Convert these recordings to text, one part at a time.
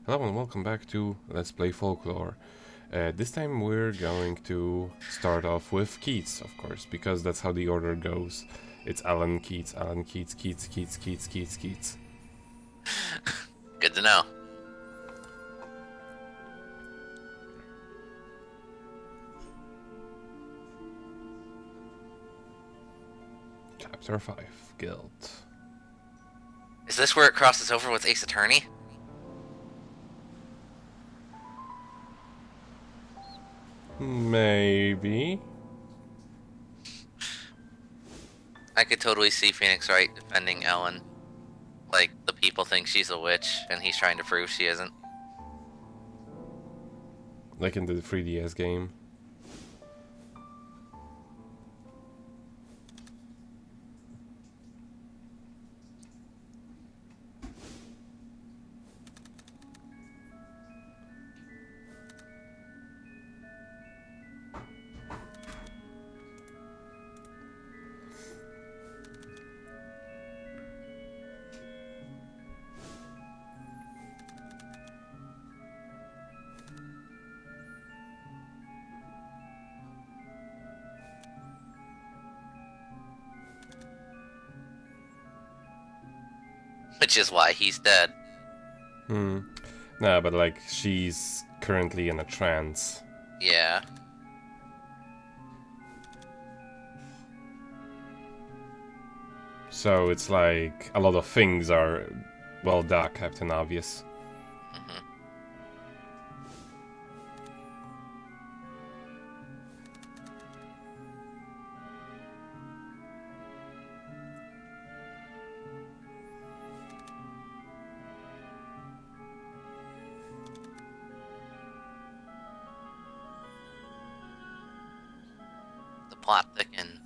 Hello and welcome back to Let's Play Folklore. This time we're going to start off with Keats, of course, because that's how the order goes. It's Alan Keats, Keats. Good to know. Chapter 5, Guilt. Is this where it crosses over with Ace Attorney? Maybe. I could totally see Phoenix Wright defending Ellen. Like, the people think she's a witch, and he's trying to prove she isn't. Like in the 3DS game. Which is why he's dead. Nah, but like, she's currently in a trance. Yeah. So it's like, a lot of things are, well, duh, Captain Obvious. hmm The plot thickens.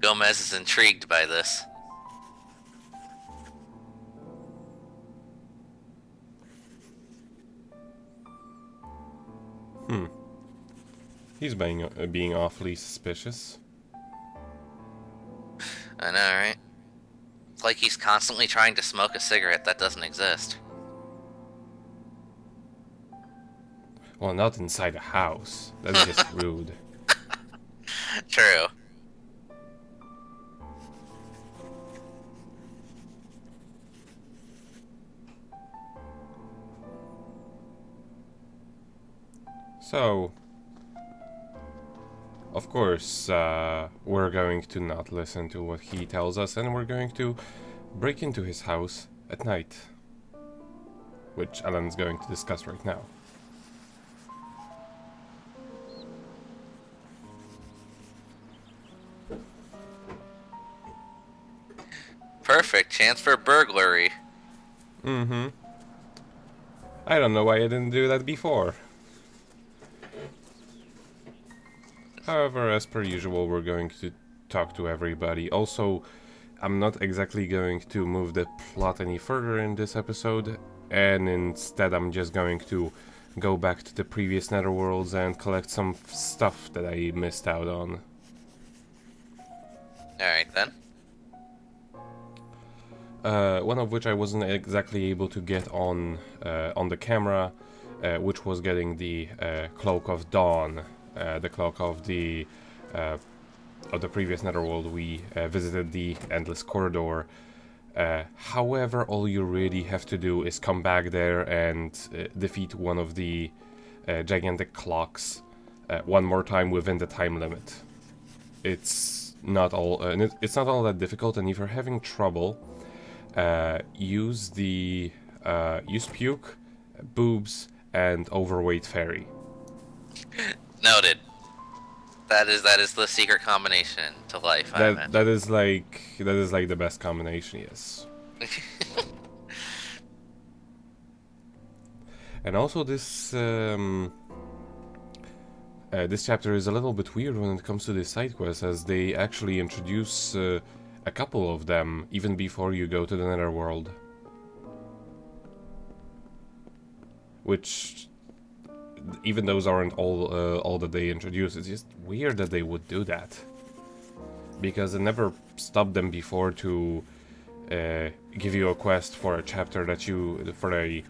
Gomez is intrigued by this. He's being awfully suspicious. I know, right? It's like he's constantly trying to smoke a cigarette that doesn't exist. Well, not inside a house. That's just rude. True. So, of course, we're going to not listen to what he tells us, and we're going to break into his house at night, which Alan's going to discuss right now. Perfect chance for burglary. I don't know why I didn't do that before. However, as per usual, we're going to talk to everybody. Also, I'm not exactly going to move the plot any further in this episode, and instead I'm just going to go back to the previous netherworlds and collect some stuff that I missed out on. Alright then. One of which I wasn't exactly able to get on the camera, which was getting the Cloak of Dawn, the cloak of the previous netherworld. We visited the Endless Corridor. However, all you really have to do is come back there and defeat one of the gigantic clocks one more time within the time limit. It's not all it's not all that difficult, and if you're having trouble, use puke, boobs, and overweight fairy. Noted. That is the secret combination to life, I imagine. That is like the best combination, yes. And also this this chapter is a little bit weird when it comes to the side quests, as they actually introduce a couple of them even before you go to the netherworld. which even those aren't all that they introduce. It's just weird that they would do that, because it never stopped them before to give you a quest for a chapter that for a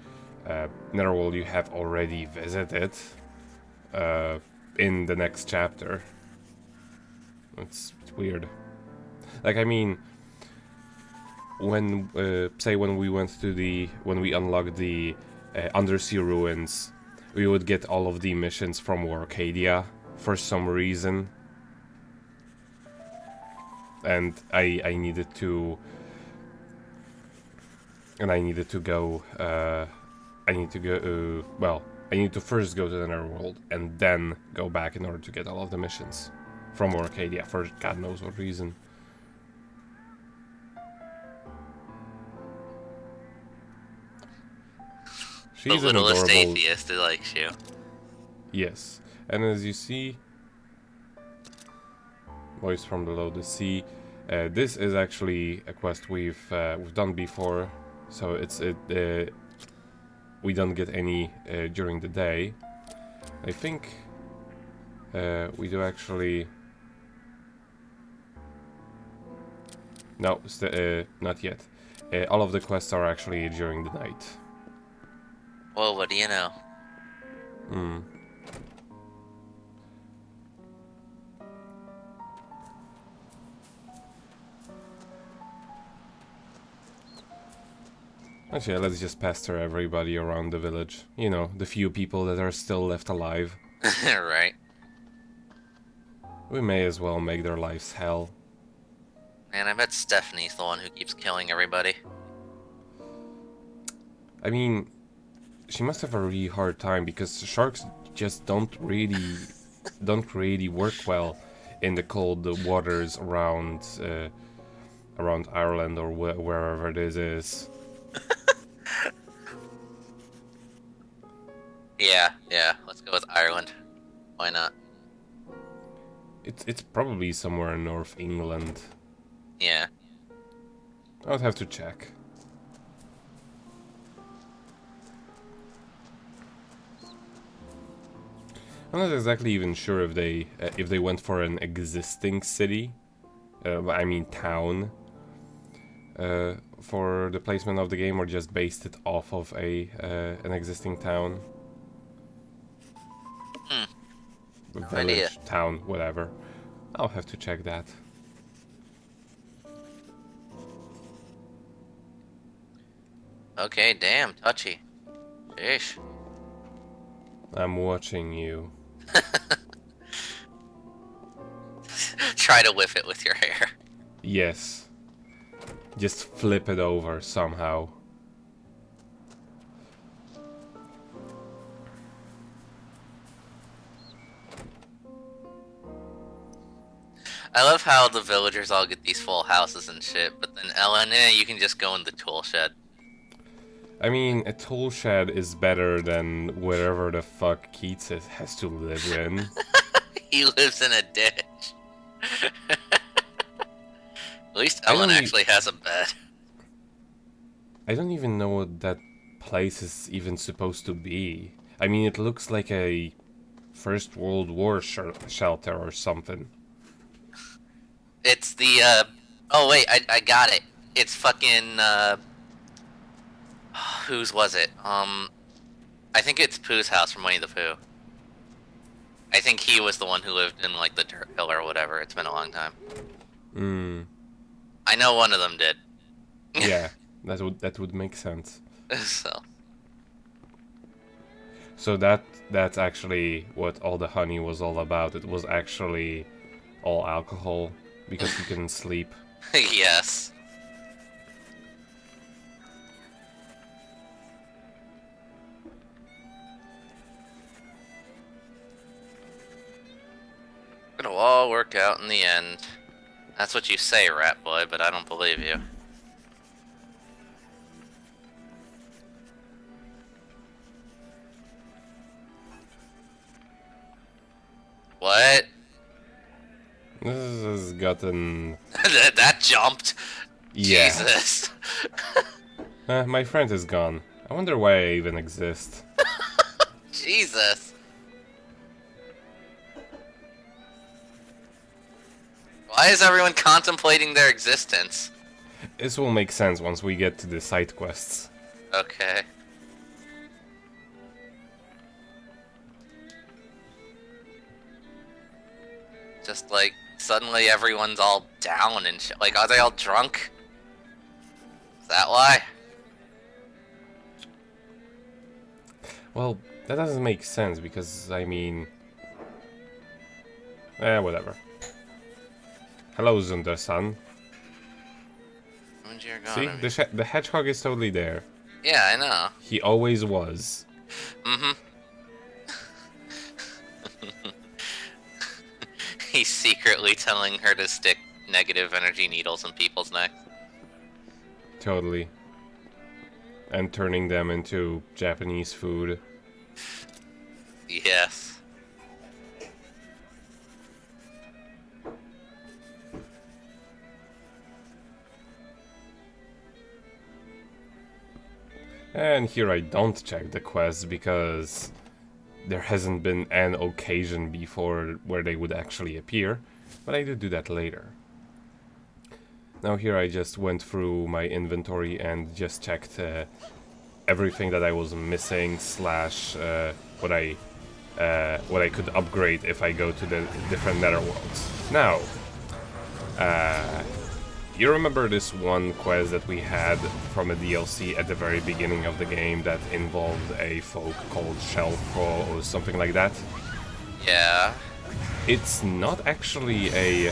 netherworld you have already visited in the next chapter. It's weird. Like, I mean, when when we unlocked the undersea ruins, we would get all of the missions from Arcadia for some reason, and I needed to go. I need to first go to the netherworld and then go back in order to get all of the missions from Arcadia for God knows what reason. She's the littlest adorable. atheist who likes you. Yes, and as you see, voice from below the sea. This is actually a quest we've done before, so we don't get any during the day. I think we do actually. No, not yet. All of the quests are actually during the night. Well, what do you know? Actually, let's just pester everybody around the village. You know, the few people that are still left alive. Right. We may as well make their lives hell. Man, I bet Stephanie's the one who keeps killing everybody. I mean, she must have a really hard time because sharks just don't really work well in the cold waters around Ireland or wherever this is. Yeah. Let's go with Ireland. Why not? It's probably somewhere in North England. Yeah. I would have to check. I'm not exactly even sure if they went for an existing city, I mean town, for the placement of the game, or just based it off of an existing town. No Village, idea. town, whatever. I'll have to check that. Okay, damn, touchy. Sheesh. I'm watching you. Try to whip it with your hair. Yes. Just flip it over somehow. I love how the villagers all get these full houses and shit, but then Ellen, you can just go in the tool shed. I mean, a tool shed is better than wherever the fuck Keats has to live in. He lives in a ditch. At least Ellen actually has a bed. I don't even know what that place is even supposed to be. I mean, it looks like a First World War shelter or something. It's the, oh wait, I got it. It's fucking, whose was it? I think it's Pooh's house from Winnie the Pooh. I think he was the one who lived in, like, the dirt hill or whatever. It's been a long time. I know one of them did. Yeah, that would make sense. So that's actually what all the honey was all about. It was actually all alcohol because he couldn't sleep. Yes. It'll all work out in the end. That's what you say, Rat Boy, but I don't believe you. What? This has gotten... That jumped. Yeah. Jesus. My friend is gone. I wonder why I even exist. Jesus. Why is everyone contemplating their existence? This will make sense once we get to the side quests. Okay. Just like suddenly everyone's all down and shit. Like, are they all drunk? Is that why? Well, that doesn't make sense because, I mean... whatever. Hello, Zunder-san. See? The hedgehog is totally there. Yeah, I know. He always was. Mm-hmm. He's secretly telling her to stick negative energy needles in people's necks. Totally. And turning them into Japanese food. Yes. And here I don't check the quests because there hasn't been an occasion before where they would actually appear, but I do that later. Now here I just went through my inventory and just checked everything that I was missing slash what I could upgrade if I go to the different netherworlds. Now, you remember this one quest that we had from a DLC at the very beginning of the game that involved a folk called Shelfro or something like that? Yeah. It's not actually a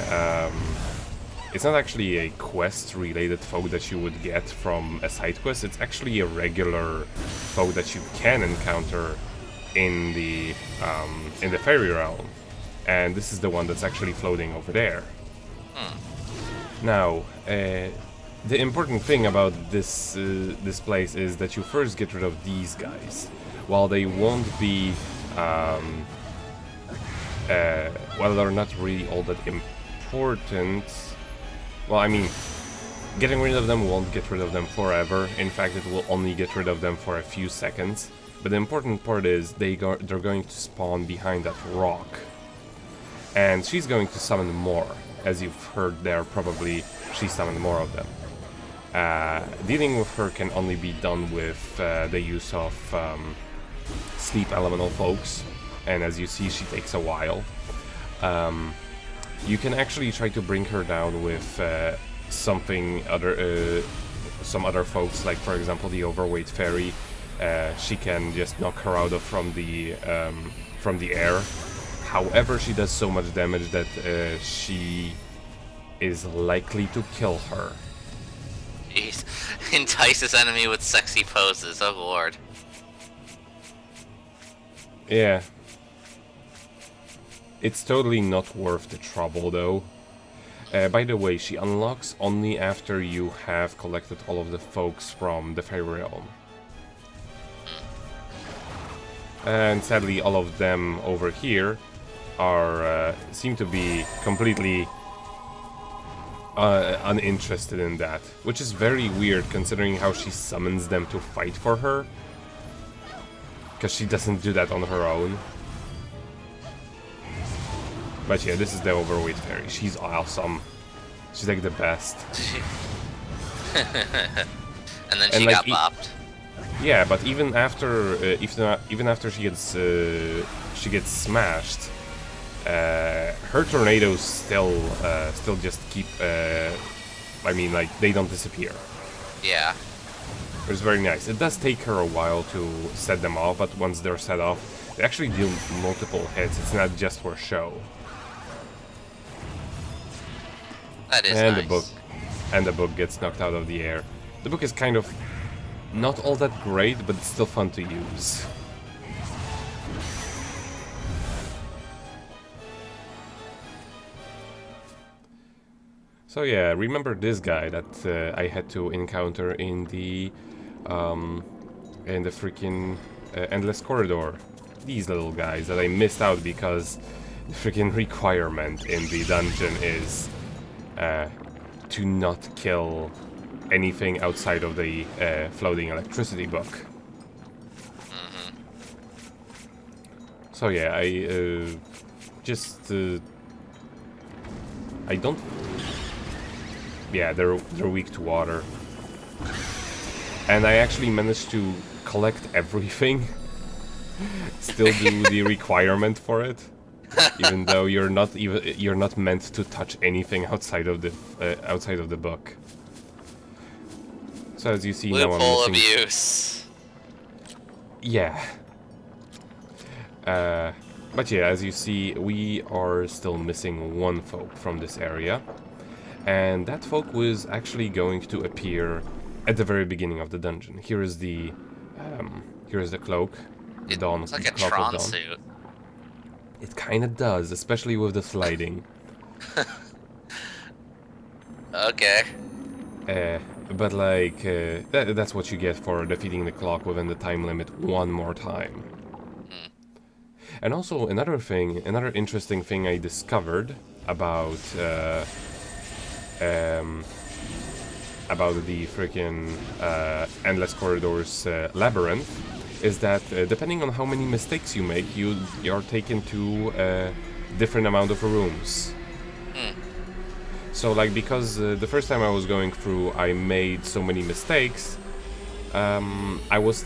quest-related folk that you would get from a side quest. It's actually a regular folk that you can encounter in the fairy realm, and this is the one that's actually floating over there. Now, the important thing about this place is that you first get rid of these guys. While they won't be, well, they're not really all that important. Well, I mean, getting rid of them won't get rid of them forever. In fact, it will only get rid of them for a few seconds. But the important part is they're going to spawn behind that rock. And she's going to summon more. As you've heard there, probably she summoned more of them. Dealing with her can only be done with the use of sleep elemental folks. And as you see, she takes a while. You can actually try to bring her down with some other folks, like for example the overweight fairy. She can just knock her out from the air. However, she does so much damage that she is likely to kill her. Jeez. Entice his enemy with sexy poses, oh lord. Yeah. It's totally not worth the trouble, though. By the way, she unlocks only after you have collected all of the folks from the Fairy Realm. And sadly, all of them over here are seem to be completely uninterested in that, which is very weird considering how she summons them to fight for her, because she doesn't do that on her own. But yeah, this is the overweight fairy. She's awesome. She's like the best. And then she got bopped. Yeah, but even after she gets smashed, her tornadoes still just keep. I mean, like, they don't disappear. Yeah. It's very nice. It does take her a while to set them off, but once they're set off, they actually deal multiple hits. It's not just for show. That is and nice. The book gets knocked out of the air. The book is kind of not all that great, but it's still fun to use. So yeah, remember this guy that I had to encounter in the freaking endless corridor. These little guys that I missed out because the freaking requirement in the dungeon is to not kill anything outside of the floating electricity book. So yeah, I don't. Yeah, they're weak to water, and I actually managed to collect everything. Still do the requirement for it, even though you're not meant to touch anything outside of the book. So as you see now, I'm Loophole missing. abuse. Yeah. But yeah, as you see, we are still missing one folk from this area. And that folk was actually going to appear at the very beginning of the dungeon. Here is the cloak, the It dawn, looks like the a cloak of Tron dawn. suit. It kind of does, especially with the sliding. Okay. But like, that's what you get for defeating the clock within the time limit one more time. Hmm. And also another interesting thing I discovered about the freaking Endless Corridors labyrinth is that depending on how many mistakes you make, you're taken to a different amount of rooms. Hmm. So like, because the first time I was going through, I made so many mistakes. I was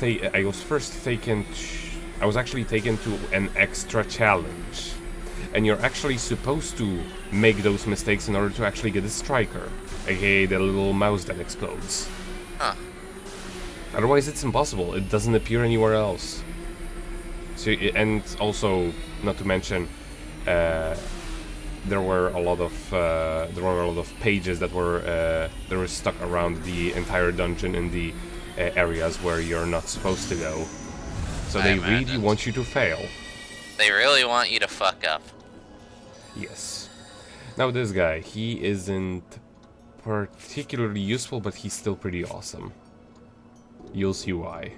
actually taken to an extra challenge, and you're actually supposed to make those mistakes in order to actually get a striker, aka the little mouse that explodes. Huh. Otherwise, it's impossible. It doesn't appear anywhere else. So, and also, not to mention, there were a lot of pages that were stuck around the entire dungeon in the areas where you're not supposed to go. So they really want you to fail. They really want you to fuck up. Yes. Now this guy, he isn't particularly useful, but he's still pretty awesome. You'll see why.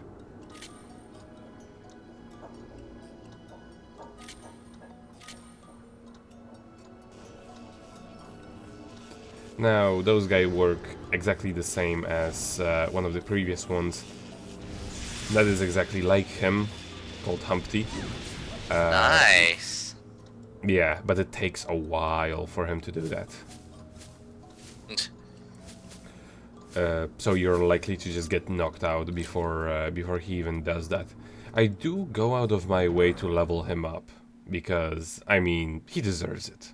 Now, those guys work exactly the same as one of the previous ones. That is exactly like him, called Humpty. Nice. Yeah, but it takes a while for him to do that. So you're likely to just get knocked out before he even does that. I do go out of my way to level him up, because, I mean, he deserves it.